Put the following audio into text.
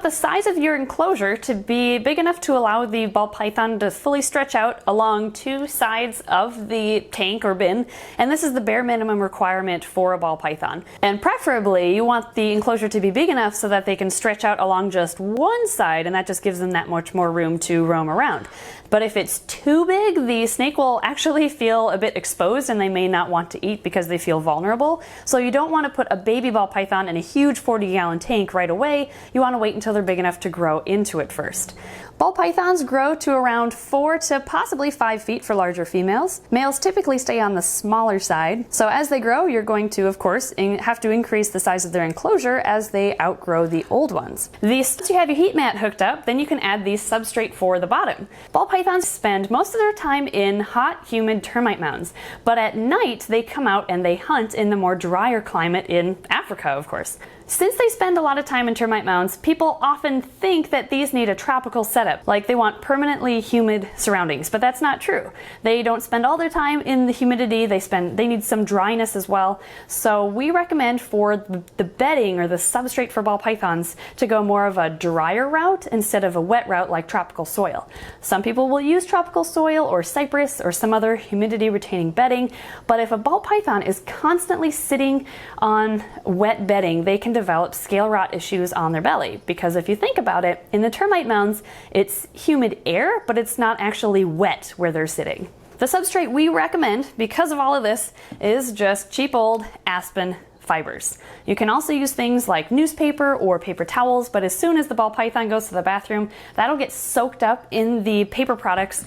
the size of your enclosure to be big enough to allow the ball python to fully stretch out along two sides of the tank or bin, and this is the bare minimum requirement for a ball python. And preferably you want the enclosure to be big enough so that they can stretch out along just one side, and that just gives them that much more room to roam around. But if it's too big, the snake will actually feel a bit exposed and they may not want to eat because they feel vulnerable. So you don't want to put a baby ball python in a huge 40-gallon tank right away. You want to wait until they're big enough to grow into it first. Ball pythons grow to around 4 to possibly 5 feet for larger females. Males typically stay on the smaller side. So as they grow, you're going to, of course, have to increase the size of their enclosure as they outgrow the old ones. Once you have your heat mat hooked up, then you can add the substrate for the bottom. Ball pythons spend most of their time in hot, humid termite mounds, but at night they come out and they hunt in the more drier climate in Africa, of course. Since they spend a lot of time in termite mounds, people often think that these need a tropical setup, like they want permanently humid surroundings, but that's not true. They don't spend all their time in the humidity, they need some dryness as well. So we recommend for the bedding or the substrate for ball pythons to go more of a drier route instead of a wet route like tropical soil. Some people will use tropical soil or cypress or some other humidity retaining bedding, but if a ball python is constantly sitting on wet bedding, they can develop scale rot issues on their belly, because if you think about it, in the termite mounds it's humid air, but it's not actually wet where they're sitting. The substrate we recommend, because of all of this, is just cheap old aspen fibers. You can also use things like newspaper or paper towels, but as soon as the ball python goes to the bathroom, that'll get soaked up in the paper products.